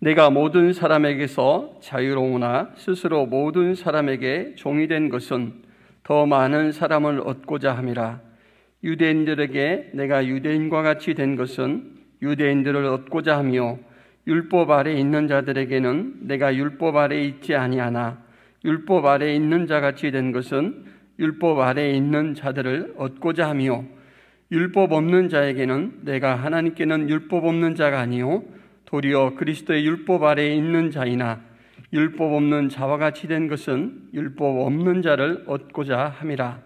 내가 모든 사람에게서 자유로우나 스스로 모든 사람에게 종이 된 것은 더 많은 사람을 얻고자 함이라. 유대인들에게 내가 유대인과 같이 된 것은 유대인들을 얻고자 하며 율법 아래 있는 자들에게는 내가 율법 아래 있지 아니하나 율법 아래 있는 자같이 된 것은 율법 아래 있는 자들을 얻고자 하며 율법 없는 자에게는 내가 하나님께는 율법 없는 자가 아니요 도리어 그리스도의 율법 아래에 있는 자이나 율법 없는 자와 같이 된 것은 율법 없는 자를 얻고자 함이라.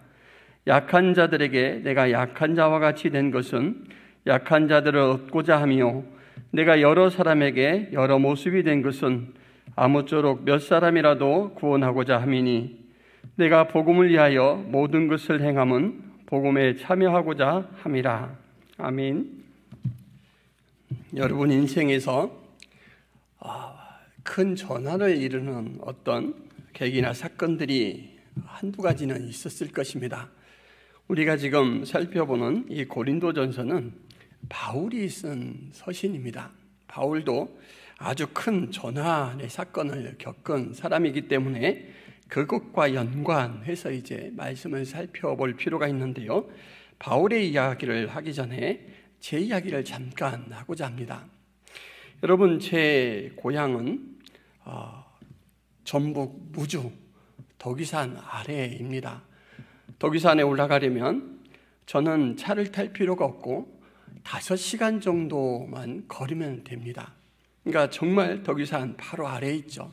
약한 자들에게 내가 약한 자와 같이 된 것은 약한 자들을 얻고자 하며 내가 여러 사람에게 여러 모습이 된 것은 아무쪼록 몇 사람이라도 구원하고자 함이니 내가 복음을 위하여 모든 것을 행함은 복음에 참여하고자 함이라. 아멘. 여러분 인생에서 큰 전환을 이루는 어떤 계기나 사건들이 한두 가지는 있었을 것입니다. 우리가 지금 살펴보는 이 고린도전서는 바울이 쓴 서신입니다. 바울도 아주 큰 전환의 사건을 겪은 사람이기 때문에 그것과 연관해서 이제 말씀을 살펴볼 필요가 있는데요. 바울의 이야기를 하기 전에 제 이야기를 잠깐 하고자 합니다. 여러분, 제 고향은 전북 무주 덕위산 아래입니다. 덕위산에 올라가려면 저는 차를 탈 필요가 없고 5시간 정도만 걸으면 됩니다. 그러니까 정말 덕위산 바로 아래에 있죠.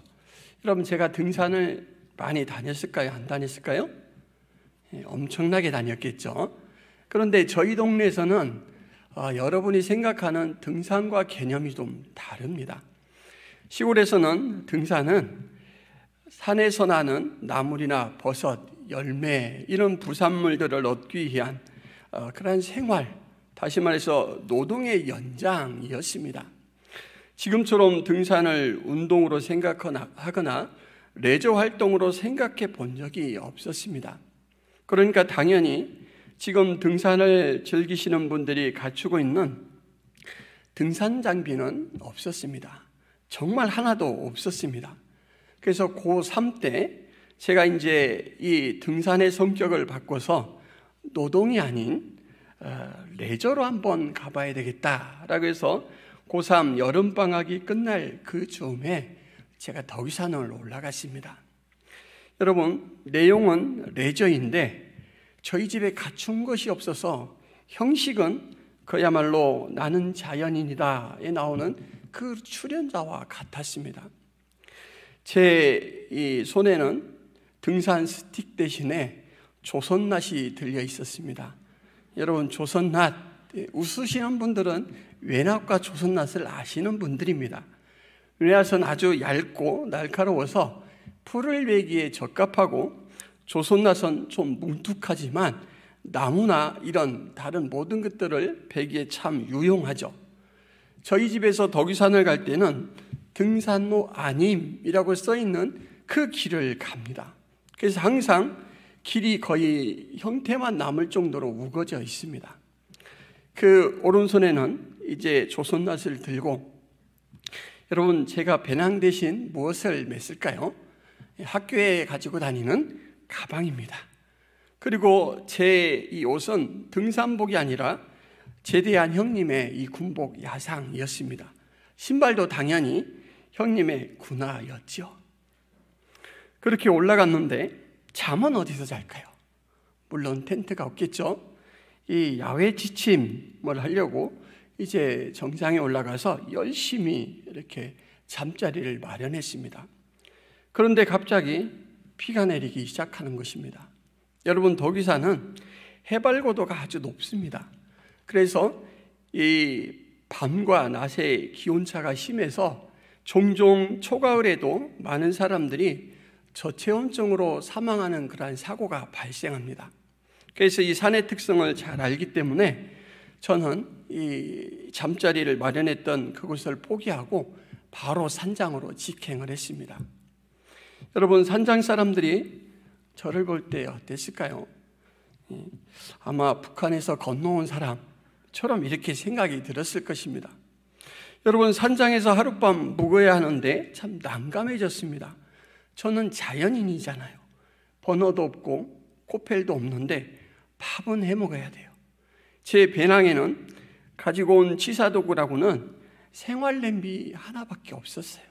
여러분, 제가 등산을 많이 다녔을까요? 안 다녔을까요? 엄청나게 다녔겠죠. 그런데 저희 동네에서는 여러분이 생각하는 등산과 개념이 좀 다릅니다. 시골에서는 등산은 산에서 나는 나물이나 버섯, 열매 이런 부산물들을 얻기 위한 그런 생활, 다시 말해서 노동의 연장이었습니다. 지금처럼 등산을 운동으로 생각하거나 레저 활동으로 생각해 본 적이 없었습니다. 그러니까 당연히 지금 등산을 즐기시는 분들이 갖추고 있는 등산 장비는 없었습니다. 정말 하나도 없었습니다. 그래서 고3 때 제가 이제 이 등산의 성격을 바꿔서 노동이 아닌 레저로 한번 가봐야 되겠다라고 해서 고3 여름방학이 끝날 그 즈음에 제가 덕위산을 올라갔습니다. 여러분, 내용은 레저인데 저희 집에 갖춘 것이 없어서 형식은 그야말로 나는 자연인이다에 나오는 그 출연자와 같았습니다. 제 이 손에는 등산 스틱 대신에 조선낫이 들려 있었습니다. 여러분, 조선낫 웃으시는 분들은 외낫과 조선낫을 아시는 분들입니다. 외낫은 아주 얇고 날카로워서 풀을 베기에 적합하고 조선낫은 좀 뭉툭하지만 나무나 이런 다른 모든 것들을 베기에 참 유용하죠. 저희 집에서 덕위산을 갈 때는 등산로 아님이라고 써있는 그 길을 갑니다. 그래서 항상 길이 거의 형태만 남을 정도로 우거져 있습니다. 그 오른손에는 이제 조선낫을 들고, 여러분, 제가 배낭 대신 무엇을 맸을까요? 학교에 가지고 다니는 가방입니다. 그리고 제 이 옷은 등산복이 아니라 제대한 형님의 이 군복 야상이었습니다. 신발도 당연히 형님의 군화였죠. 그렇게 올라갔는데 잠은 어디서 잘까요? 물론 텐트가 없겠죠. 이 야외 지침을 하려고 이제 정상에 올라가서 열심히 이렇게 잠자리를 마련했습니다. 그런데 갑자기 비가 내리기 시작하는 것입니다. 여러분, 덕위산은 해발 고도가 아주 높습니다. 그래서 이 밤과 낮의 기온차가 심해서 종종 초가을에도 많은 사람들이 저체온증으로 사망하는 그러한 사고가 발생합니다. 그래서 이 산의 특성을 잘 알기 때문에 저는 이 잠자리를 마련했던 그곳을 포기하고 바로 산장으로 직행을 했습니다. 여러분, 산장 사람들이 저를 볼 때 어땠을까요? 아마 북한에서 건너온 사람처럼 이렇게 생각이 들었을 것입니다. 여러분, 산장에서 하룻밤 묵어야 하는데 참 난감해졌습니다. 저는 자연인이잖아요. 번호도 없고 코펠도 없는데 밥은 해 먹어야 돼요. 제 배낭에는 가지고 온 치사도구라고는 생활 냄비 하나밖에 없었어요.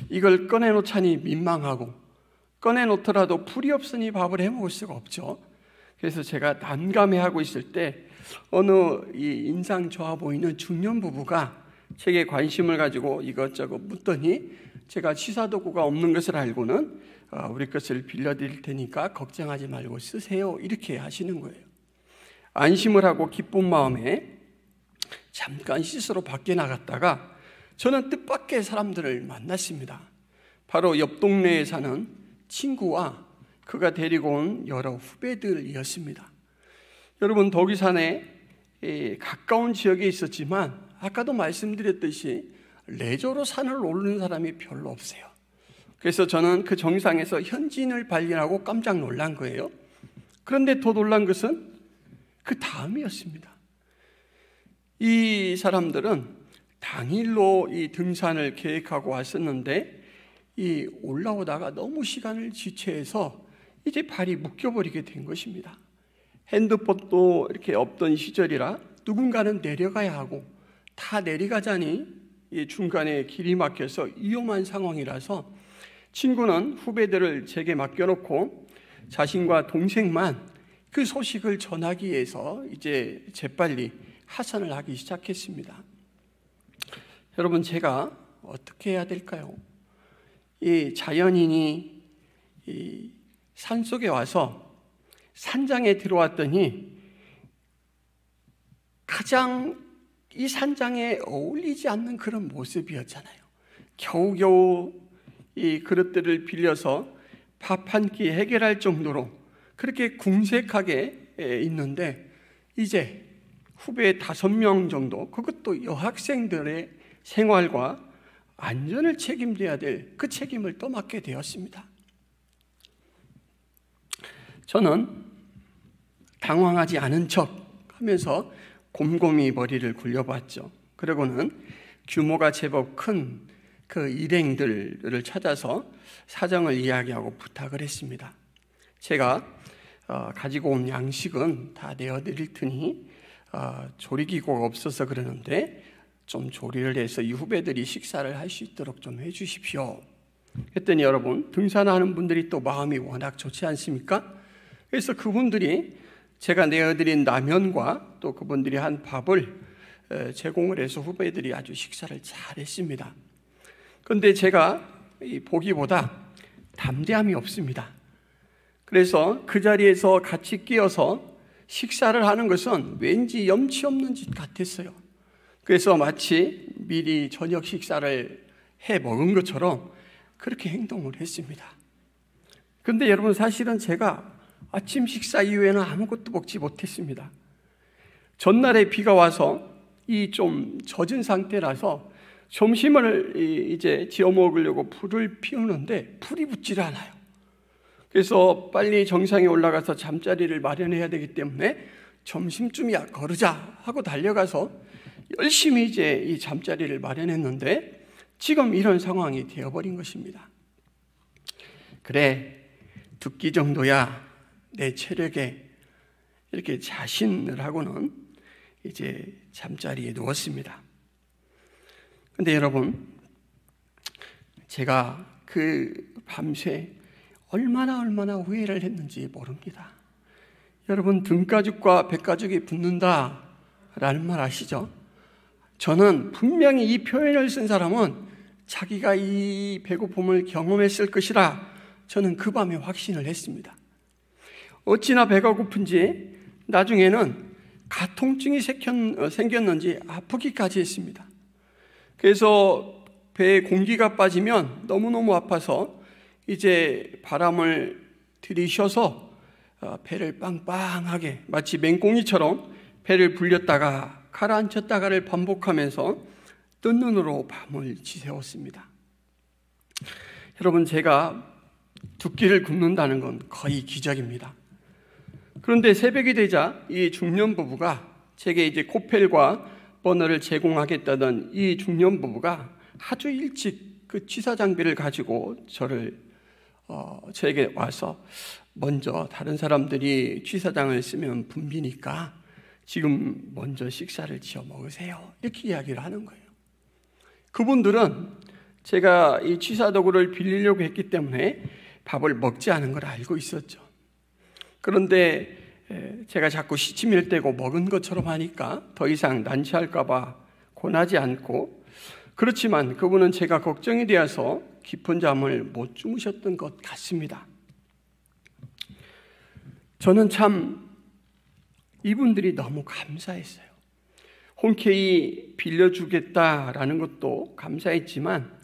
이걸 꺼내놓자니 민망하고, 꺼내놓더라도 불이 없으니 밥을 해 먹을 수가 없죠. 그래서 제가 난감해하고 있을 때 어느 이 인상 좋아 보이는 중년 부부가 제게 관심을 가지고 이것저것 묻더니 제가 치사도구가 없는 것을 알고는 우리 것을 빌려드릴 테니까 걱정하지 말고 쓰세요, 이렇게 하시는 거예요. 안심을 하고 기쁜 마음에 잠깐 씻으러 밖에 나갔다가 저는 뜻밖의 사람들을 만났습니다. 바로 옆 동네에 사는 친구와 그가 데리고 온 여러 후배들이었습니다. 여러분, 덕이산에 가까운 지역에 있었지만 아까도 말씀드렸듯이 레저로 산을 오르는 사람이 별로 없어요. 그래서 저는 그 정상에서 현지인을 발견하고 깜짝 놀란 거예요. 그런데 더 놀란 것은 그 다음이었습니다. 이 사람들은 당일로 이 등산을 계획하고 왔었는데 이 올라오다가 너무 시간을 지체해서 이제 발이 묶여버리게 된 것입니다. 핸드폰도 이렇게 없던 시절이라 누군가는 내려가야 하고, 다 내려가자니 중간에 길이 막혀서 위험한 상황이라서 친구는 후배들을 제게 맡겨놓고 자신과 동생만 그 소식을 전하기 위해서 이제 재빨리 하산을 하기 시작했습니다. 여러분, 제가 어떻게 해야 될까요? 이 자연인이 이 산속에 와서 산장에 들어왔더니 가장 이 산장에 어울리지 않는 그런 모습이었잖아요. 겨우겨우 이 그릇들을 빌려서 밥 한 끼 해결할 정도로 그렇게 궁색하게 있는데, 이제 후배 5명 정도, 그것도 여학생들의 생활과 안전을 책임져야 될 그 책임을 떠맡게 되었습니다. 저는 당황하지 않은 척 하면서 곰곰이 머리를 굴려봤죠. 그러고는 규모가 제법 큰 그 일행들을 찾아서 사정을 이야기하고 부탁을 했습니다. 제가 가지고 온 양식은 다 내어드릴 테니 조리기구가 없어서 그러는데 좀 조리를 해서 이 후배들이 식사를 할 수 있도록 좀 해주십시오. 했더니 여러분, 등산하는 분들이 또 마음이 워낙 좋지 않습니까? 그래서 그분들이 제가 내어드린 라면과 또 그분들이 한 밥을 제공을 해서 후배들이 아주 식사를 잘 했습니다. 그런데 제가 보기보다 담대함이 없습니다. 그래서 그 자리에서 같이 끼어서 식사를 하는 것은 왠지 염치 없는 짓 같았어요. 그래서 마치 미리 저녁 식사를 해 먹은 것처럼 그렇게 행동을 했습니다. 그런데 여러분, 사실은 제가 아침 식사 이후에는 아무것도 먹지 못했습니다. 전날에 비가 와서 이 좀 젖은 상태라서 점심을 이제 지어 먹으려고 불을 피우는데 불이 붙질 않아요. 그래서 빨리 정상에 올라가서 잠자리를 마련해야 되기 때문에 점심쯤이야 거르자 하고 달려가서 열심히 이제 이 잠자리를 마련했는데 지금 이런 상황이 되어버린 것입니다. 그래, 두 끼 정도야 내 체력에, 이렇게 자신을 하고는 이제 잠자리에 누웠습니다. 근데 여러분, 제가 그 밤새 얼마나 후회를 했는지 모릅니다. 여러분, 등가죽과 백가죽이 붙는다라는 말 아시죠? 저는 분명히 이 표현을 쓴 사람은 자기가 이 배고픔을 경험했을 것이라 저는 그 밤에 확신을 했습니다. 어찌나 배가 고픈지 나중에는 가통증이 생겼는지 아프기까지 했습니다. 그래서 배에 공기가 빠지면 너무너무 아파서 이제 바람을 들이쉬어서 배를 빵빵하게 마치 맹꽁이처럼 배를 불렸다가 가라앉혔다가를 반복하면서 뜬 눈으로 밤을 지새웠습니다. 여러분, 제가 두 끼를 굶는다는 건 거의 기적입니다. 그런데 새벽이 되자 이 중년 부부가 제게 이제 코펠과 번호를 제공하겠다던 이 중년 부부가 아주 일찍 그 취사 장비를 가지고 저에게 와서 먼저 다른 사람들이 취사장을 쓰면 붐비니까 지금 먼저 식사를 지어 먹으세요. 이렇게 이야기를 하는 거예요. 그분들은 제가 이 취사 도구를 빌리려고 했기 때문에 밥을 먹지 않은 걸 알고 있었죠. 그런데 제가 자꾸 시치미를 떼고 먹은 것처럼 하니까 더 이상 난처할까 봐 권하지 않고, 그렇지만 그분은 제가 걱정이 되어서 깊은 잠을 못 주무셨던 것 같습니다. 저는 참 이분들이 너무 감사했어요. 흔쾌히 빌려주겠다라는 것도 감사했지만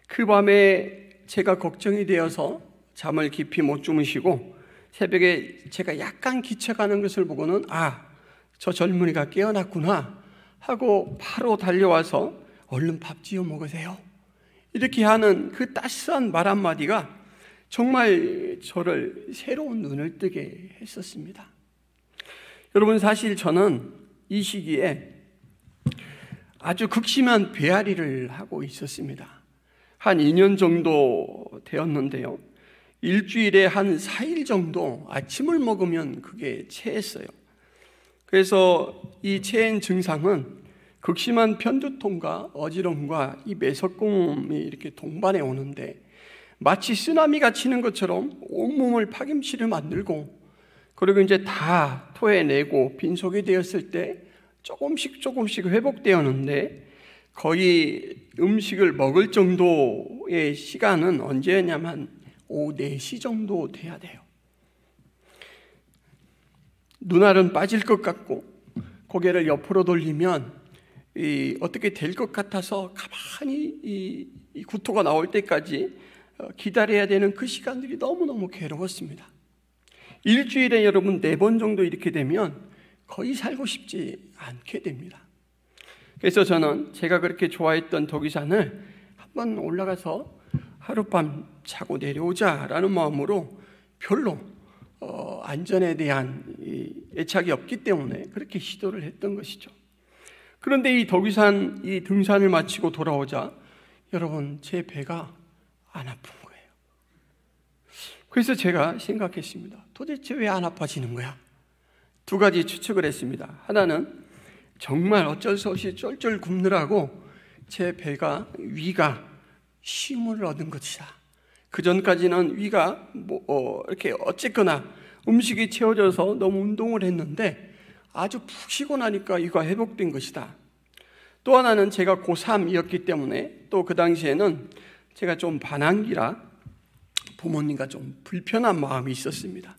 그 밤에 제가 걱정이 되어서 잠을 깊이 못 주무시고 새벽에 제가 약간 기척하는 것을 보고는 저 젊은이가 깨어났구나 하고 바로 달려와서 얼른 밥 지어 먹으세요. 이렇게 하는 그 따스한 말 한마디가 정말 저를 새로운 눈을 뜨게 했었습니다. 여러분, 사실 저는 이 시기에 아주 극심한 배앓이를 하고 있었습니다. 한 2년 정도 되었는데요. 일주일에 한 4일 정도 아침을 먹으면 그게 체했어요. 그래서 이 체한 증상은 극심한 편두통과 어지럼과 이 매석공음이 이렇게 동반해 오는데 마치 쓰나미가 치는 것처럼 온몸을 파김치를 만들고, 그리고 이제 다 토해내고 빈속이 되었을 때 조금씩 회복되었는데 거의 음식을 먹을 정도의 시간은 언제였냐면 오후 4시 정도 돼야 돼요. 눈알은 빠질 것 같고 고개를 옆으로 돌리면 어떻게 될 것 같아서 가만히 이 구토가 나올 때까지 기다려야 되는 그 시간들이 너무너무 괴로웠습니다. 일주일에 여러분 4번 정도 이렇게 되면 거의 살고 싶지 않게 됩니다. 그래서 저는 제가 그렇게 좋아했던 덕유산을 한번 올라가서 하룻밤 자고 내려오자라는 마음으로 별로 안전에 대한 애착이 없기 때문에 그렇게 시도를 했던 것이죠. 그런데 이 덕유산 이 등산을 마치고 돌아오자 여러분 제 배가 안 아픈 거예요. 그래서 제가 생각했습니다. 도대체 왜 안 아파지는 거야? 2가지 추측을 했습니다. 하나는 정말 어쩔 수 없이 쫄쫄 굶느라고 제 배가 위가 쉼을 얻은 것이다. 그 전까지는 위가 이렇게 어쨌거나 음식이 채워져서 너무 운동을 했는데 아주 푹 쉬고 나니까 위가 회복된 것이다. 또 하나는 제가 고3이었기 때문에 또 그 당시에는 제가 좀 반항기라 부모님과 좀 불편한 마음이 있었습니다.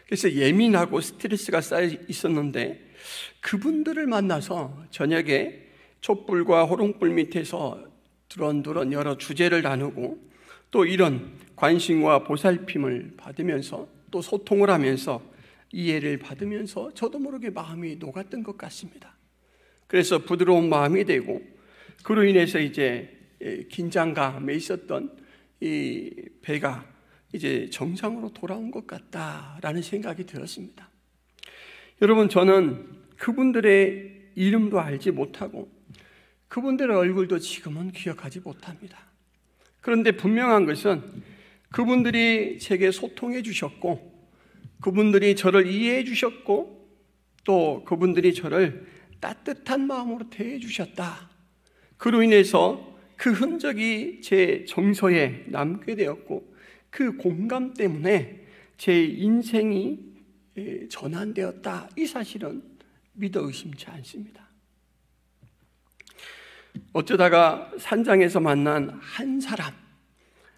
그래서 예민하고 스트레스가 쌓여 있었는데 그분들을 만나서 저녁에 촛불과 호롱불 밑에서 두런두런 여러 주제를 나누고 또 이런 관심과 보살핌을 받으면서 또 소통을 하면서 이해를 받으면서 저도 모르게 마음이 녹았던 것 같습니다. 그래서 부드러운 마음이 되고 그로 인해서 이제 긴장감에 있었던 이 배가 이제 정상으로 돌아온 것 같다라는 생각이 들었습니다. 여러분, 저는 그분들의 이름도 알지 못하고 그분들의 얼굴도 지금은 기억하지 못합니다. 그런데 분명한 것은 그분들이 제게 소통해 주셨고 그분들이 저를 이해해 주셨고 또 그분들이 저를 따뜻한 마음으로 대해 주셨다. 그로 인해서 그 흔적이 제 정서에 남게 되었고 그 공감 때문에 제 인생이 전환되었다. 이 사실은 믿어 의심치 않습니다. 어쩌다가 산장에서 만난 한 사람,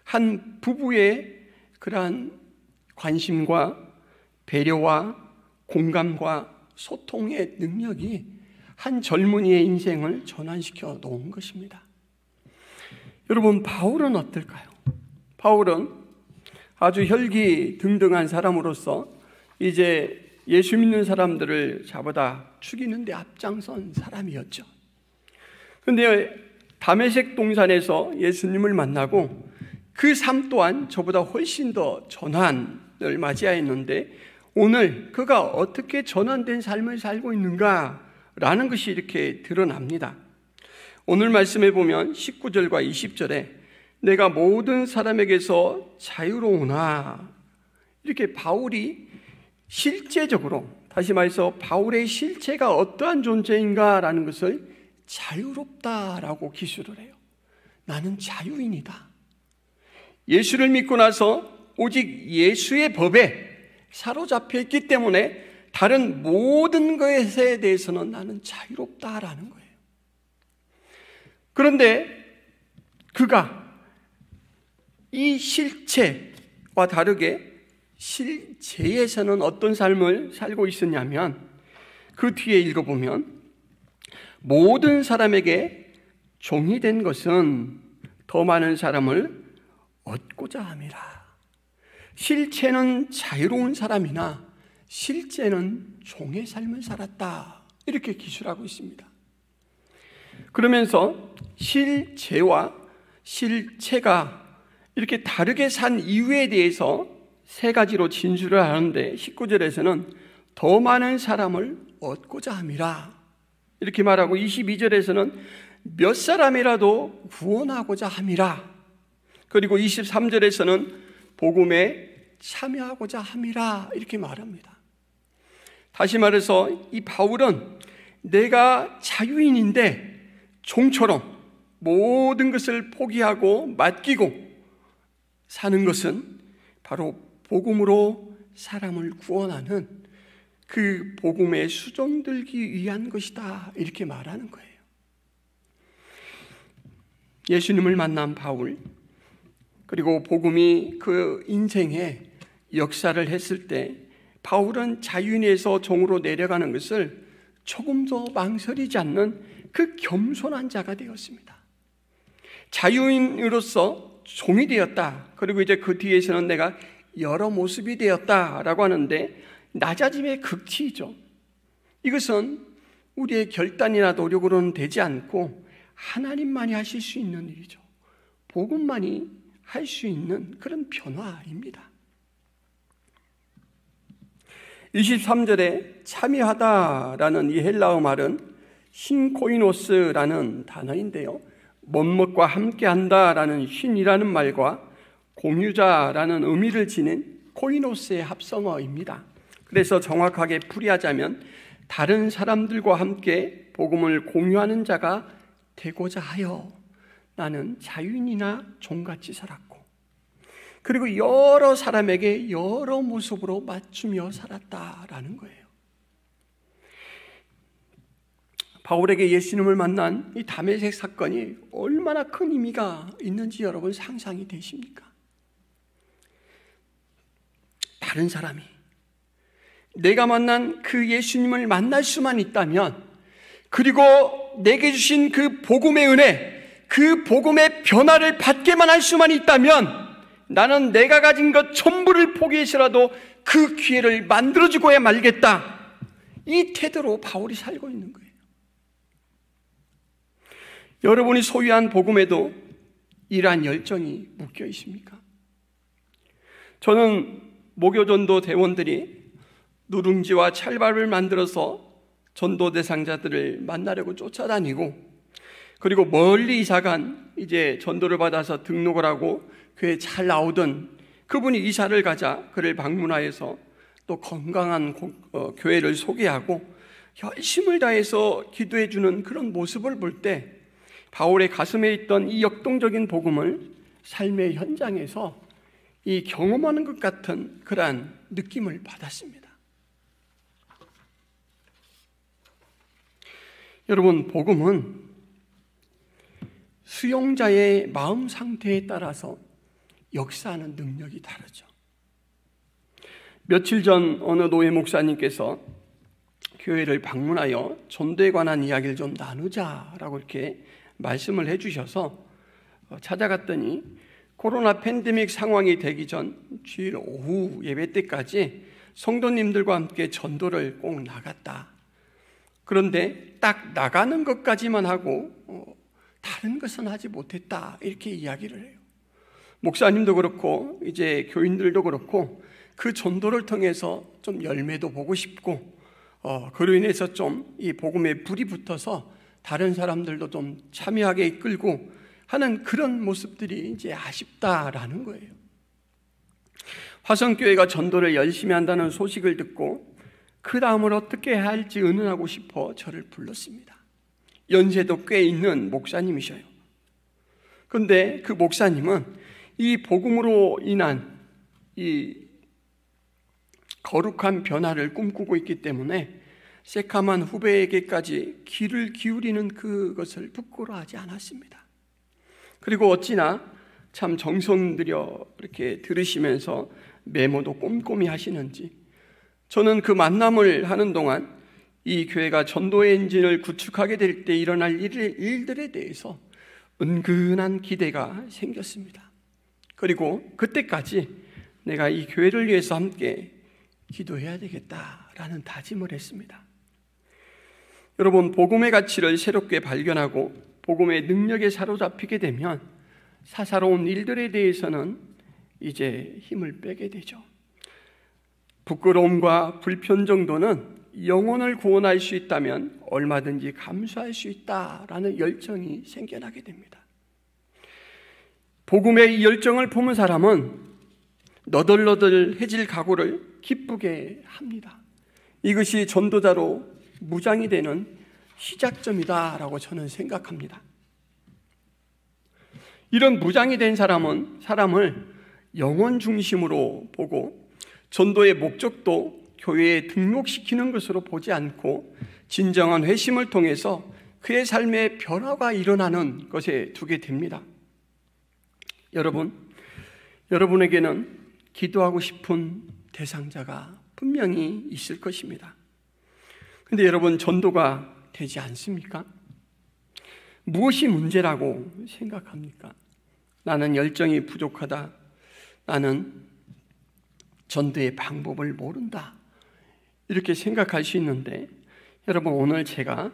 한 부부의 그러한 관심과 배려와 공감과 소통의 능력이 한 젊은이의 인생을 전환시켜 놓은 것입니다. 여러분, 바울은 어떨까요? 바울은 아주 혈기등등한 사람으로서 이제 예수 믿는 사람들을 잡아다 죽이는 데 앞장선 사람이었죠. 그런데 다메섹 동산에서 예수님을 만나고 그 삶 또한 저보다 훨씬 더 전환을 맞이하였는데 오늘 그가 어떻게 전환된 삶을 살고 있는가 라는 것이 이렇게 드러납니다. 오늘 말씀에 보면 19절과 20절에 내가 모든 사람에게서 자유로우나, 이렇게 바울이 실제적으로, 다시 말해서 바울의 실체가 어떠한 존재인가라는 것을 자유롭다라고 기술을 해요. 나는 자유인이다. 예수를 믿고 나서 오직 예수의 법에 사로잡혀 있기 때문에 다른 모든 것에 대해서는 나는 자유롭다라는 거예요. 그런데 그가 이 실체와 다르게 실제에서는 어떤 삶을 살고 있었냐면, 그 뒤에 읽어보면 모든 사람에게 종이 된 것은 더 많은 사람을 얻고자 함이라. 실체는 자유로운 사람이나 실제는 종의 삶을 살았다, 이렇게 기술하고 있습니다. 그러면서 실제와 실체가 이렇게 다르게 산 이유에 대해서 세 가지로 진술을 하는데, 19절에서는 더 많은 사람을 얻고자 함이라 이렇게 말하고, 22절에서는 몇 사람이라도 구원하고자 함이라, 그리고 23절에서는 복음에 참여하고자 함이라 이렇게 말합니다. 다시 말해서 이 바울은 내가 자유인인데 종처럼 모든 것을 포기하고 맡기고 사는 것은 바로 복음으로 사람을 구원하는 그 복음에 수종들기 위한 것이다, 이렇게 말하는 거예요. 예수님을 만난 바울, 그리고 복음이 그 인생에 역사를 했을 때 바울은 자유인에서 종으로 내려가는 것을 조금도 망설이지 않는 그 겸손한 자가 되었습니다. 자유인으로서 종이 되었다. 그리고 이제 그 뒤에서는 내가 여러 모습이 되었다라고 하는데, 낮아짐의 극치이죠. 이것은 우리의 결단이나 노력으로는 되지 않고 하나님만이 하실 수 있는 일이죠. 복음만이 할 수 있는 그런 변화입니다. 23절에 참여하다라는 이 헬라어 말은 신코이노스라는 단어인데요, 멋먹과 함께한다라는 신이라는 말과 공유자라는 의미를 지닌 코이노스의 합성어입니다. 그래서 정확하게 풀이하자면 다른 사람들과 함께 복음을 공유하는 자가 되고자 하여 나는 자유인이나 종같이 살았고, 그리고 여러 사람에게 여러 모습으로 맞추며 살았다라는 거예요. 바울에게 예수님을 만난 이 다메섹 사건이 얼마나 큰 의미가 있는지 여러분 상상이 되십니까? 다른 사람이 내가 만난 그 예수님을 만날 수만 있다면, 그리고 내게 주신 그 복음의 은혜, 그 복음의 변화를 받게만 할 수만 있다면 나는 내가 가진 것 전부를 포기해서라도 그 기회를 만들어주고야 말겠다, 이 태도로 바울이 살고 있는 거예요. 여러분이 소유한 복음에도 이러한 열정이 묶여 있습니까? 저는 목요전도 대원들이 누룽지와 찰밥을 만들어서 전도 대상자들을 만나려고 쫓아다니고, 그리고 멀리 이사간 이제 전도를 받아서 등록을 하고 교회 잘 나오던 그분이 이사를 가자 그를 방문하여서 또 건강한 교회를 소개하고 열심을 다해서 기도해 주는 그런 모습을 볼 때 바울의 가슴에 있던 이 역동적인 복음을 삶의 현장에서 이 경험하는 것 같은 그러한 느낌을 받았습니다. 여러분, 복음은 수용자의 마음 상태에 따라서 역사하는 능력이 다르죠. 며칠 전 어느 노예 목사님께서 교회를 방문하여 전도에 관한 이야기를 좀 나누자라고 이렇게 말씀을 해주셔서 찾아갔더니 코로나 팬데믹 상황이 되기 전 주일 오후 예배 때까지 성도님들과 함께 전도를 꼭 나갔다. 그런데 딱 나가는 것까지만 하고 다른 것은 하지 못했다, 이렇게 이야기를 해요. 목사님도 그렇고 이제 교인들도 그렇고 그 전도를 통해서 좀 열매도 보고 싶고 그로 인해서 좀 이 복음에 불이 붙어서 다른 사람들도 좀 참여하게 이끌고 하는 그런 모습들이 이제 아쉽다라는 거예요. 화성교회가 전도를 열심히 한다는 소식을 듣고 그 다음을 어떻게 해야 할지 의논하고 싶어 저를 불렀습니다. 연세도 꽤 있는 목사님이셔요. 그런데 그 목사님은 이 복음으로 인한 이 거룩한 변화를 꿈꾸고 있기 때문에 새카만 후배에게까지 귀를 기울이는 그것을 부끄러워하지 않았습니다. 그리고 어찌나 참 정성 들여 이렇게 들으시면서 메모도 꼼꼼히 하시는지, 저는 그 만남을 하는 동안 이 교회가 전도의 엔진을 구축하게 될 때 일어날 일들에 대해서 은근한 기대가 생겼습니다. 그리고 그때까지 내가 이 교회를 위해서 함께 기도해야 되겠다라는 다짐을 했습니다. 여러분, 복음의 가치를 새롭게 발견하고 복음의 능력에 사로잡히게 되면 사사로운 일들에 대해서는 이제 힘을 빼게 되죠. 부끄러움과 불편 정도는 영혼을 구원할 수 있다면 얼마든지 감수할 수 있다라는 열정이 생겨나게 됩니다. 복음의 이 열정을 품은 사람은 너덜너덜해질 각오를 기쁘게 합니다. 이것이 전도자로 무장이 되는 시작점이다라고 저는 생각합니다. 이런 무장이 된 사람은 사람을 영혼 중심으로 보고 전도의 목적도 교회에 등록시키는 것으로 보지 않고 진정한 회심을 통해서 그의 삶에 변화가 일어나는 것에 두게 됩니다. 여러분에게는 기도하고 싶은 대상자가 분명히 있을 것입니다. 그런데 여러분, 전도가 되지 않습니까? 무엇이 문제라고 생각합니까? 나는 열정이 부족하다. 나는 전도의 방법을 모른다. 이렇게 생각할 수 있는데, 여러분, 오늘 제가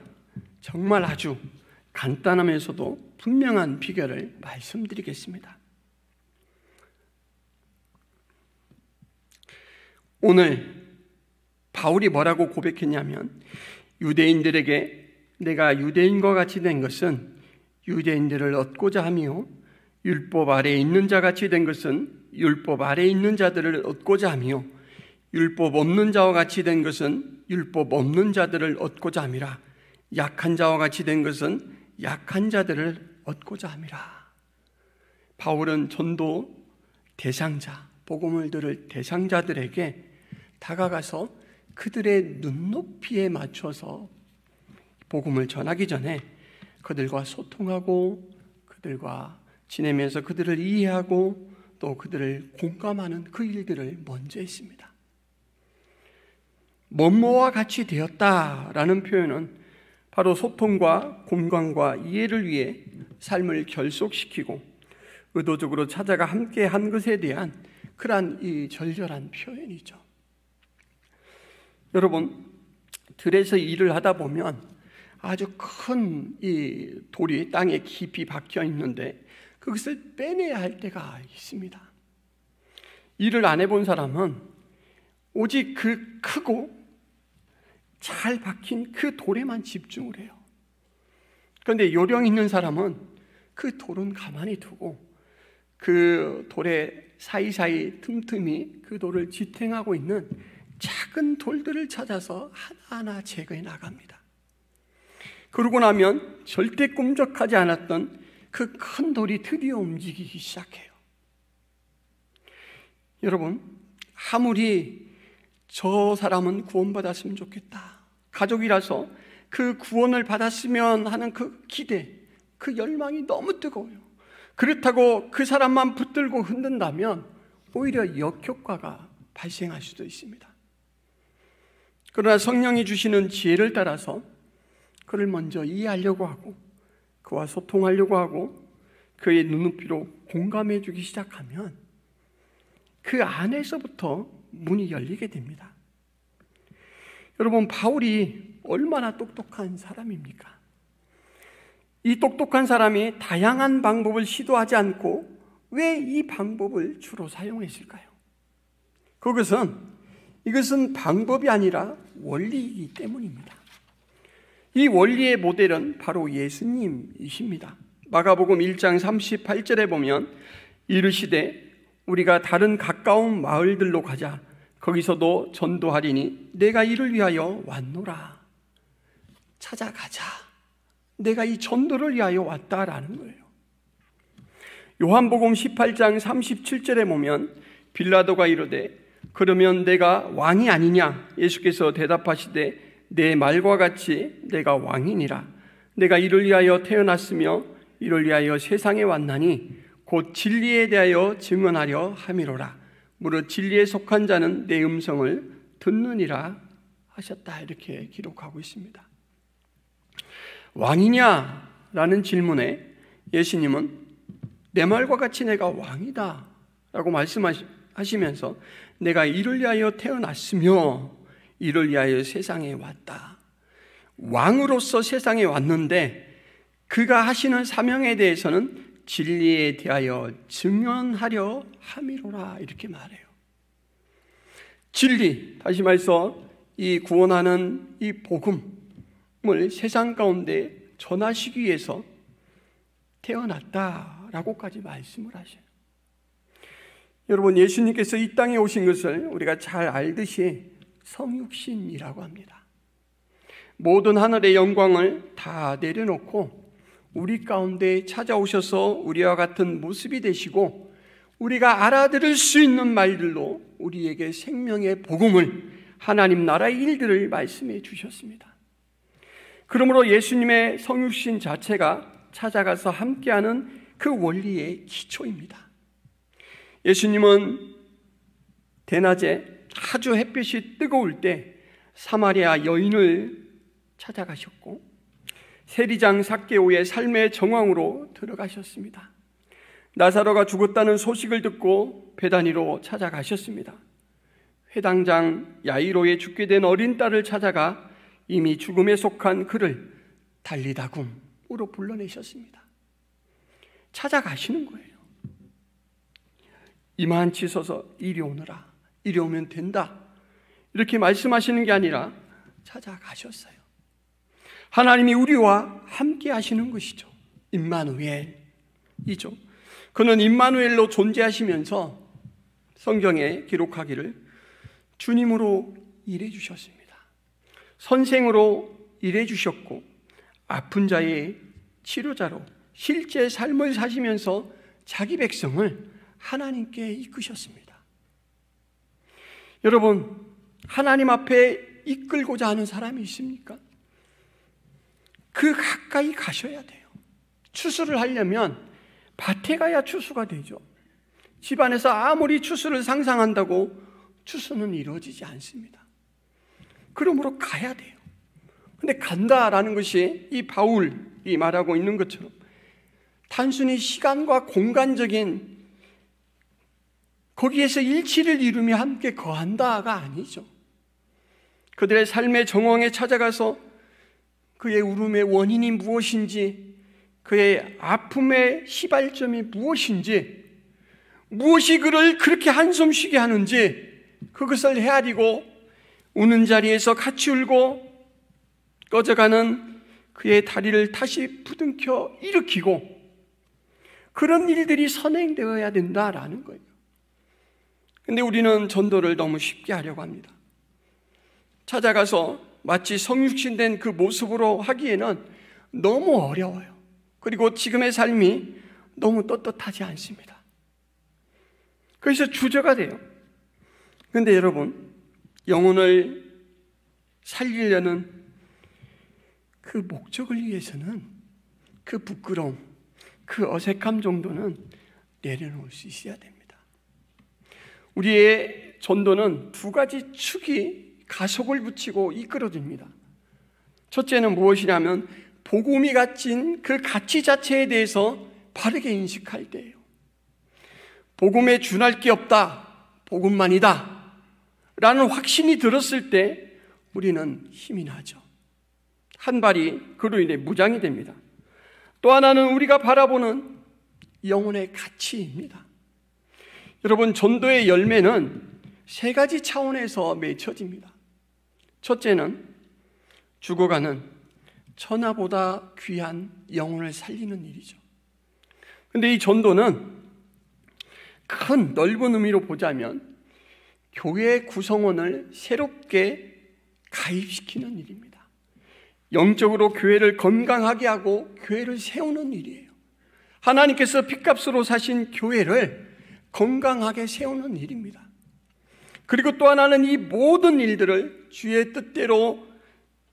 정말 아주 간단하면서도 분명한 비결을 말씀드리겠습니다. 오늘 바울이 뭐라고 고백했냐면, 유대인들에게 내가 유대인과 같이 된 것은 유대인들을 얻고자 하며, 율법 아래에 있는 자 같이 된 것은 율법 아래에 있는 자들을 얻고자 하며, 율법 없는 자와 같이 된 것은 율법 없는 자들을 얻고자 함이라. 약한 자와 같이 된 것은 약한 자들을 얻고자 함이라. 바울은 전도 대상자, 복음을 들을 대상자들에게 다가가서 그들의 눈높이에 맞춰서 복음을 전하기 전에 그들과 소통하고 그들과 지내면서 그들을 이해하고 또 그들을 공감하는 그 일들을 먼저 했습니다. 뭐뭐와 같이 되었다라는 표현은 바로 소통과 공감과 이해를 위해 삶을 결속시키고 의도적으로 찾아가 함께 한 것에 대한 그러한 이 절절한 표현이죠. 여러분, 들에서 일을 하다 보면 아주 큰 이 돌이 땅에 깊이 박혀 있는데 그것을 빼내야 할 때가 있습니다. 일을 안 해본 사람은 오직 그 크고 잘 박힌 그 돌에만 집중을 해요. 그런데 요령 있는 사람은 그 돌은 가만히 두고 그 돌의 사이사이 틈틈이 그 돌을 지탱하고 있는 작은 돌들을 찾아서 하나하나 제거해 나갑니다. 그러고 나면 절대 꿈쩍하지 않았던 그 큰 돌이 드디어 움직이기 시작해요. 여러분, 아무리 저 사람은 구원받았으면 좋겠다, 가족이라서 그 구원을 받았으면 하는 그 기대, 그 열망이 너무 뜨거워요. 그렇다고 그 사람만 붙들고 흔든다면 오히려 역효과가 발생할 수도 있습니다. 그러나 성령이 주시는 지혜를 따라서 그를 먼저 이해하려고 하고 그와 소통하려고 하고 그의 눈높이로 공감해 주기 시작하면 그 안에서부터 문이 열리게 됩니다. 여러분, 바울이 얼마나 똑똑한 사람입니까? 이 똑똑한 사람이 다양한 방법을 시도하지 않고 왜 이 방법을 주로 사용했을까요? 그것은 이것은 방법이 아니라 원리이기 때문입니다. 이 원리의 모델은 바로 예수님이십니다. 마가복음 1장 38절에 보면 이르시되 우리가 다른 가까운 마을들로 가자. 거기서도 전도하리니 내가 이를 위하여 왔노라. 찾아가자. 내가 이 전도를 위하여 왔다라는 거예요. 요한복음 18장 37절에 보면 빌라도가 이르되 그러면 내가 왕이 아니냐? 예수께서 대답하시되 내 말과 같이 내가 왕이니라. 내가 이를 위하여 태어났으며 이를 위하여 세상에 왔나니 곧 진리에 대하여 증언하려 함이로라. 무릇 진리에 속한 자는 내 음성을 듣느니라 하셨다. 이렇게 기록하고 있습니다. 왕이냐라는 질문에 예수님은 내 말과 같이 내가 왕이다 라고 말씀하시면서 내가 이를 위하여 태어났으며 이를 위하여 세상에 왔다. 왕으로서 세상에 왔는데 그가 하시는 사명에 대해서는 진리에 대하여 증언하려 함이로라 이렇게 말해요. 진리, 다시 말해서 이 구원하는 이 복음을 세상 가운데 전하시기 위해서 태어났다라고까지 말씀을 하셔요. 여러분, 예수님께서 이 땅에 오신 것을 우리가 잘 알듯이 성육신이라고 합니다. 모든 하늘의 영광을 다 내려놓고 우리 가운데 찾아오셔서 우리와 같은 모습이 되시고 우리가 알아들을 수 있는 말들로 우리에게 생명의 복음을, 하나님 나라의 일들을 말씀해 주셨습니다. 그러므로 예수님의 성육신 자체가 찾아가서 함께하는 그 원리의 기초입니다. 예수님은 대낮에 아주 햇빛이 뜨거울 때 사마리아 여인을 찾아가셨고 세리장 삭개오의 삶의 정황으로 들어가셨습니다. 나사로가 죽었다는 소식을 듣고 베다니로 찾아가셨습니다. 회당장 야이로의 죽게 된 어린 딸을 찾아가 이미 죽음에 속한 그를 달리다굼으로 불러내셨습니다. 찾아가시는 거예요. 이만치 서서 이리 오너라. 이리 오면 된다. 이렇게 말씀하시는 게 아니라 찾아가셨어요. 하나님이 우리와 함께 하시는 것이죠. 임마누엘이죠. 그는 임마누엘로 존재하시면서 성경에 기록하기를 주님으로 일해 주셨습니다. 선생으로 일해 주셨고 아픈 자의 치료자로 실제 삶을 사시면서 자기 백성을 하나님께 이끄셨습니다. 여러분, 하나님 앞에 이끌고자 하는 사람이 있습니까? 그 가까이 가셔야 돼요. 추수를 하려면 밭에 가야 추수가 되죠. 집안에서 아무리 추수를 상상한다고 추수는 이루어지지 않습니다. 그러므로 가야 돼요. 근데 간다라는 것이 이 바울이 말하고 있는 것처럼 단순히 시간과 공간적인 거기에서 일치를 이루며 함께 거한다가 아니죠. 그들의 삶의 정황에 찾아가서 그의 울음의 원인이 무엇인지, 그의 아픔의 시발점이 무엇인지, 무엇이 그를 그렇게 한숨 쉬게 하는지 그것을 헤아리고 우는 자리에서 같이 울고 꺼져가는 그의 다리를 다시 부둥켜 일으키고 그런 일들이 선행되어야 된다라는 거예요. 근데 우리는 전도를 너무 쉽게 하려고 합니다. 찾아가서 마치 성육신된 그 모습으로 하기에는 너무 어려워요. 그리고 지금의 삶이 너무 떳떳하지 않습니다. 그래서 주저가 돼요. 그런데 여러분, 영혼을 살리려는 그 목적을 위해서는 그 부끄러움, 그 어색함 정도는 내려놓을 수 있어야 됩니다. 우리의 전도는 두 가지 축이 가속을 붙이고 이끌어집니다. 첫째는 무엇이냐면 복음이 가진 그 가치 자체에 대해서 바르게 인식할 때예요. 복음에 준할 게 없다, 복음만이다 라는 확신이 들었을 때 우리는 힘이 나죠. 한 발이 그로 인해 무장이 됩니다. 또 하나는 우리가 바라보는 영혼의 가치입니다. 여러분, 전도의 열매는 세 가지 차원에서 맺혀집니다. 첫째는 죽어가는 천하보다 귀한 영혼을 살리는 일이죠. 그런데 이 전도는 큰 넓은 의미로 보자면 교회 구성원을 새롭게 가입시키는 일입니다. 영적으로 교회를 건강하게 하고 교회를 세우는 일이에요. 하나님께서 핏값으로 사신 교회를 건강하게 세우는 일입니다. 그리고 또 하나는 이 모든 일들을 주의 뜻대로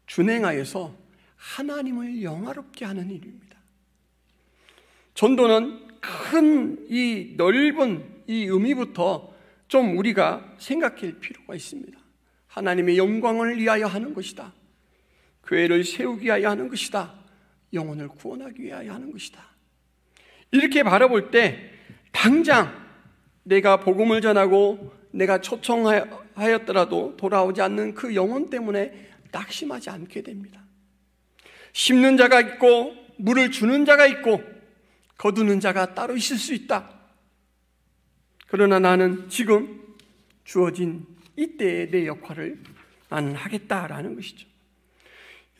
준행하여서 하나님을 영화롭게 하는 일입니다. 전도는 큰 이 넓은 이 의미부터 좀 우리가 생각할 필요가 있습니다. 하나님의 영광을 위하여 하는 것이다. 교회를 세우기 위하여 하는 것이다. 영혼을 구원하기 위하여 하는 것이다. 이렇게 바라볼 때 당장 내가 복음을 전하고 내가 초청하였더라도 돌아오지 않는 그 영혼 때문에 낙심하지 않게 됩니다. 심는 자가 있고 물을 주는 자가 있고 거두는 자가 따로 있을 수 있다. 그러나 나는 지금 주어진 이때의 내 역할을 나는 하겠다라는 것이죠.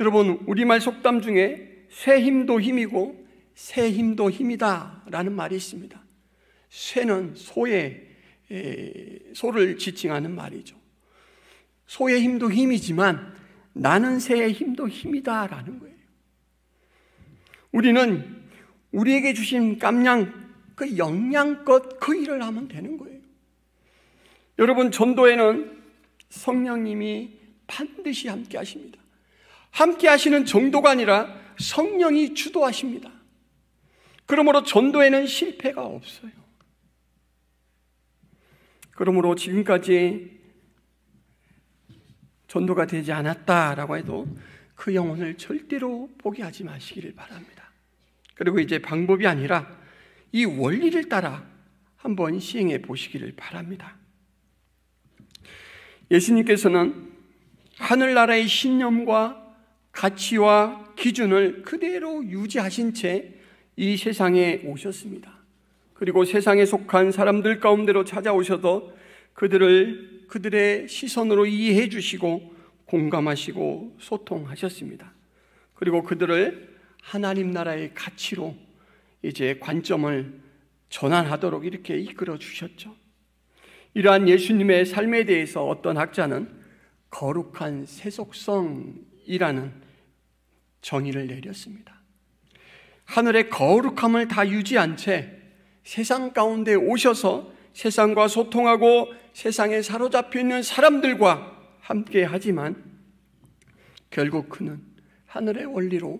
여러분, 우리말 속담 중에 쇠 힘도 힘이고 새 힘도 힘이다 라는 말이 있습니다. 쇠는 소를 지칭하는 말이죠. 소의 힘도 힘이지만 나는 새의 힘도 힘이다 라는 거예요. 우리는 우리에게 주신 깜냥 그 영양껏 그 일을 하면 되는 거예요. 여러분, 전도에는 성령님이 반드시 함께 하십니다. 함께 하시는 정도가 아니라 성령이 주도하십니다. 그러므로 전도에는 실패가 없어요. 그러므로 지금까지 전도가 되지 않았다라고 해도 그 영혼을 절대로 포기하지 마시기를 바랍니다. 그리고 이제 방법이 아니라 이 원리를 따라 한번 시행해 보시기를 바랍니다. 예수님께서는 하늘나라의 신념과 가치와 기준을 그대로 유지하신 채 이 세상에 오셨습니다. 그리고 세상에 속한 사람들 가운데로 찾아오셔서 그들의 시선으로 이해해 주시고 공감하시고 소통하셨습니다. 그리고 그들을 하나님 나라의 가치로 이제 관점을 전환하도록 이렇게 이끌어 주셨죠. 이러한 예수님의 삶에 대해서 어떤 학자는 거룩한 세속성이라는 정의를 내렸습니다. 하늘의 거룩함을 다 유지한 채 세상 가운데 오셔서 세상과 소통하고 세상에 사로잡혀 있는 사람들과 함께 하지만 결국 그는 하늘의 원리로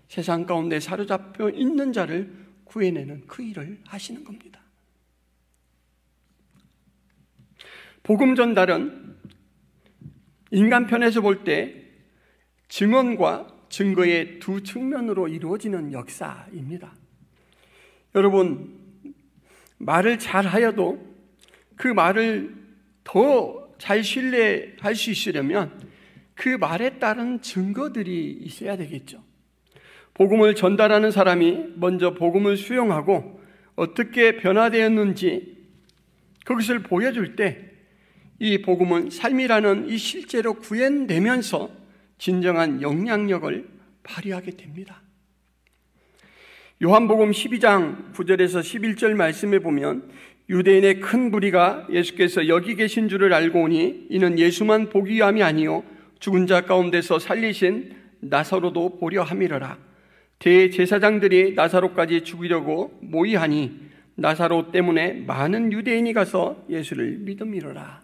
세상 가운데 사로잡혀 있는 자를 구해내는 그 일을 하시는 겁니다. 복음 전달은 인간편에서 볼 때 증언과 증거의 두 측면으로 이루어지는 역사입니다. 여러분, 말을 잘하여도 그 말을 더 잘 신뢰할 수 있으려면 그 말에 따른 증거들이 있어야 되겠죠. 복음을 전달하는 사람이 먼저 복음을 수용하고 어떻게 변화되었는지 그것을 보여줄 때 이 복음은 삶이라는 이 실제로 구현되면서 진정한 영향력을 발휘하게 됩니다. 요한복음 12장 9절에서 11절 말씀에 보면 유대인의 큰 무리가 예수께서 여기 계신 줄을 알고 오니 이는 예수만 보기 위함이 아니요 죽은 자 가운데서 살리신 나사로도 보려 함이러라. 대제사장들이 나사로까지 죽이려고 모의하니 나사로 때문에 많은 유대인이 가서 예수를 믿음이러라.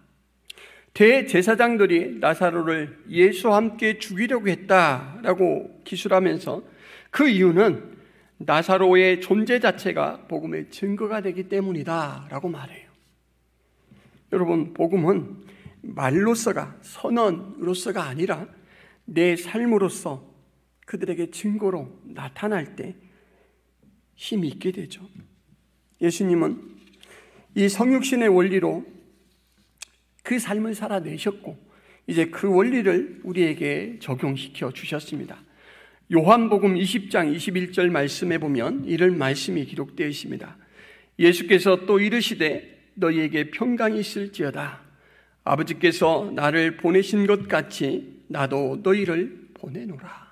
대제사장들이 나사로를 예수와 함께 죽이려고 했다라고 기술하면서 그 이유는 나사로의 존재 자체가 복음의 증거가 되기 때문이다라고 말해요. 여러분, 복음은 말로서가 선언으로서가 아니라 내 삶으로서 그들에게 증거로 나타날 때 힘이 있게 되죠. 예수님은 이 성육신의 원리로 그 삶을 살아내셨고 이제 그 원리를 우리에게 적용시켜 주셨습니다. 요한복음 20장 21절 말씀에 보면 이런 말씀이 기록되어 있습니다. 예수께서 또 이르시되 너희에게 평강이 있을지어다. 아버지께서 나를 보내신 것 같이 나도 너희를 보내노라.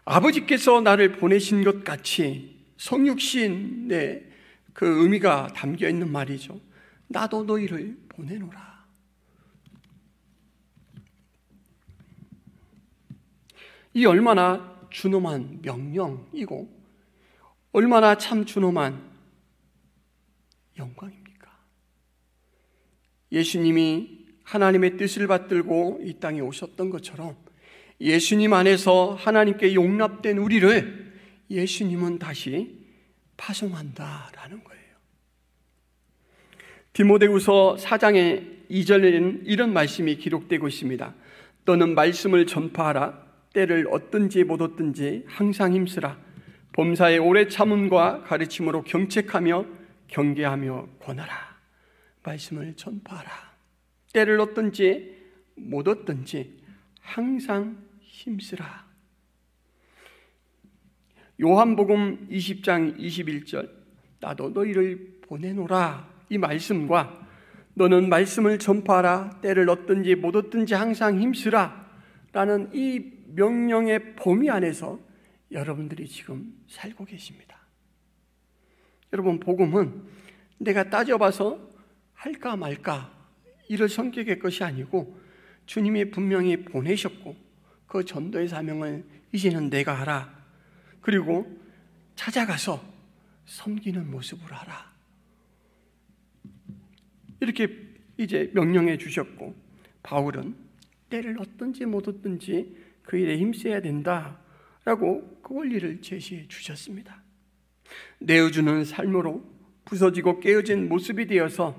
아버지께서 나를 보내신 것 같이, 성육신의 그 의미가 담겨 있는 말이죠. 나도 너희를 보내노라. 이 얼마나 준엄한 명령이고 얼마나 참 준엄한 영광입니까? 예수님이 하나님의 뜻을 받들고 이 땅에 오셨던 것처럼 예수님 안에서 하나님께 용납된 우리를 예수님은 다시 파송한다라는 거예요. 디모데후서 4장의 2절에는 이런 말씀이 기록되고 있습니다. 너는 말씀을 전파하라. 때를 얻든지 못 얻든지 항상 힘쓰라. 범사의 오래 참음과 가르침으로 경책하며 경계하며 권하라. 말씀을 전파하라. 때를 얻든지 못 얻든지 항상 힘쓰라. 요한복음 20장 21절 나도 너희를 보내노라, 이 말씀과 너는 말씀을 전파하라, 때를 얻든지 못 얻든지 항상 힘쓰라 라는 이 명령의 범위 안에서 여러분들이 지금 살고 계십니다. 여러분, 복음은 내가 따져봐서 할까 말까 이럴 성격의 것이 아니고 주님이 분명히 보내셨고 그 전도의 사명을 이제는 내가 하라. 그리고 찾아가서 섬기는 모습으로 하라. 이렇게 이제 명령해 주셨고, 바울은 때를 얻든지 못 얻든지 그 일에 힘써야 된다라고 그 원리를 제시해 주셨습니다. 내어주는 삶으로 부서지고 깨어진 모습이 되어서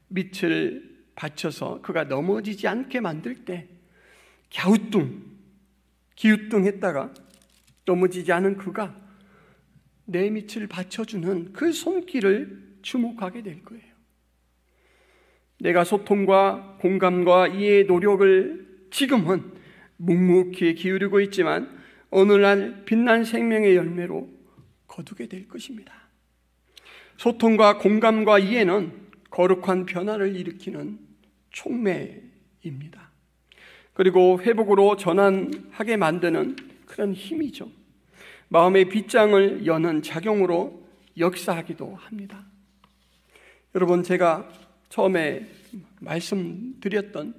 밑을 받쳐서 그가 넘어지지 않게 만들 때 기우뚱했다가 넘어지지 않은 그가 내 밑을 받쳐주는 그 손길을 주목하게 될 거예요. 내가 소통과 공감과 이해의 노력을 지금은 묵묵히 기울이고 있지만 어느 날 빛난 생명의 열매로 거두게 될 것입니다. 소통과 공감과 이해는 거룩한 변화를 일으키는 촉매입니다. 그리고 회복으로 전환하게 만드는 그런 힘이죠. 마음의 빗장을 여는 작용으로 역사하기도 합니다. 여러분, 제가 처음에 말씀드렸던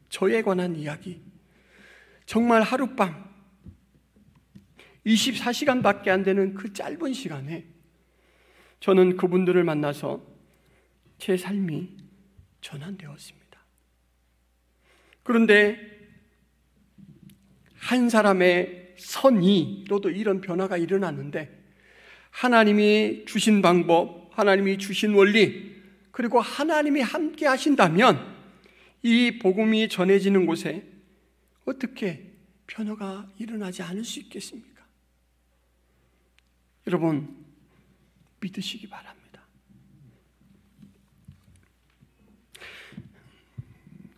저에 관한 이야기, 정말 하룻밤 24시간밖에 안 되는 그 짧은 시간에 저는 그분들을 만나서 제 삶이 전환되었습니다. 그런데 한 사람의 선의로도 이런 변화가 일어났는데, 하나님이 주신 방법, 하나님이 주신 원리, 그리고 하나님이 함께 하신다면 이 복음이 전해지는 곳에 어떻게 변화가 일어나지 않을 수 있겠습니까? 여러분, 믿으시기 바랍니다.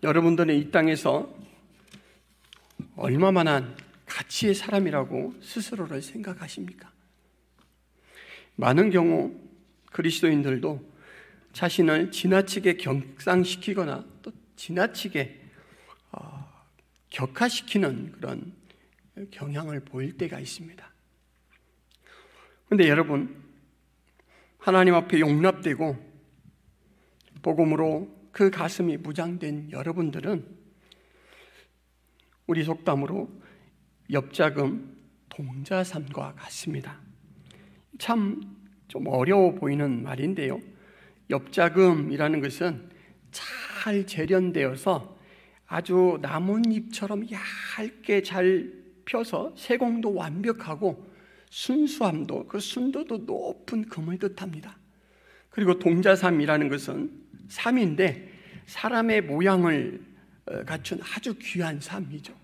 여러분들은 이 땅에서 얼마만한 가치의 사람이라고 스스로를 생각하십니까? 많은 경우 그리스도인들도 자신을 지나치게 격상시키거나 또 지나치게 격하시키는 그런 경향을 보일 때가 있습니다. 그런데 여러분, 하나님 앞에 용납되고 복음으로 그 가슴이 무장된 여러분들은 우리 속담으로 엽자금 동자삼과 같습니다. 참 좀 어려워 보이는 말인데요, 엽자금이라는 것은 잘 재련되어서 아주 나뭇잎처럼 얇게 잘 펴서 세공도 완벽하고 순수함도, 그 순도도 높은 금을 뜻합니다. 그리고 동자삼이라는 것은 삼인데 사람의 모양을 갖춘 아주 귀한 삼이죠.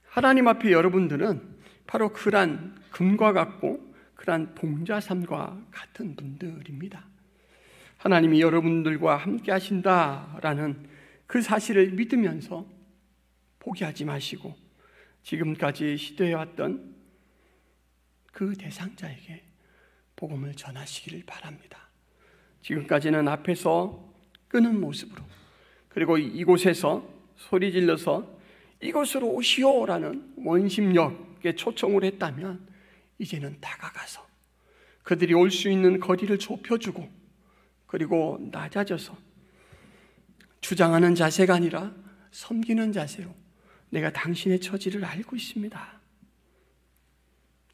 하나님 앞에 여러분들은 바로 그러한 금과 같고 그러한 동자삼과 같은 분들입니다. 하나님이 여러분들과 함께 하신다라는 그 사실을 믿으면서 포기하지 마시고 지금까지 시도해왔던 그 대상자에게 복음을 전하시기를 바랍니다. 지금까지는 앞에서 끄는 모습으로, 그리고 이곳에서 소리 질러서 이곳으로 오시오라는 원심력에 초청을 했다면, 이제는 다가가서 그들이 올 수 있는 거리를 좁혀주고, 그리고 낮아져서 주장하는 자세가 아니라 섬기는 자세로, 내가 당신의 처지를 알고 있습니다,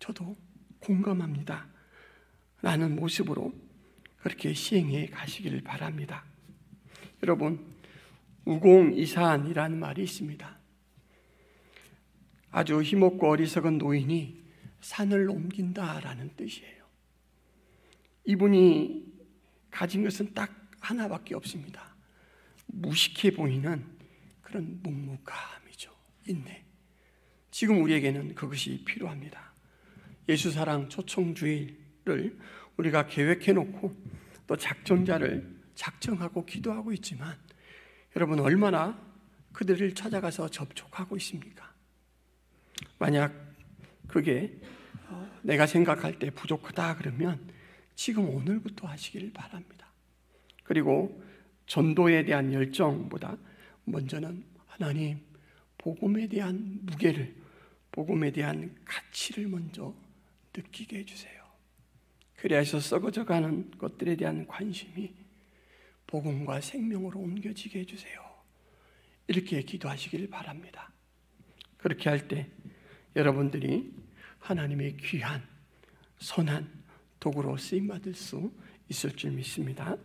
저도 공감합니다 라는 모습으로 그렇게 시행해 가시길 바랍니다. 여러분, 우공이산이라는 말이 있습니다. 아주 힘없고 어리석은 노인이 산을 옮긴다라는 뜻이에요. 이분이 가진 것은 딱 하나밖에 없습니다. 무식해 보이는 그런 묵묵함이죠. 인내. 지금 우리에게는 그것이 필요합니다. 예수사랑 초청주일을 우리가 계획해 놓고 또 작정자를 작정하고 기도하고 있지만, 여러분 얼마나 그들을 찾아가서 접촉하고 있습니까? 만약 그게 내가 생각할 때 부족하다 그러면 지금 오늘부터 하시길 바랍니다. 그리고 전도에 대한 열정보다 먼저는 하나님, 복음에 대한 무게를, 복음에 대한 가치를 먼저 느끼게 해주세요. 그래서 썩어져가는 것들에 대한 관심이 복음과 생명으로 옮겨지게 해주세요. 이렇게 기도하시길 바랍니다. 그렇게 할 때 여러분들이 하나님의 귀한 선한 도구로 쓰임받을 수 있을 줄 믿습니다.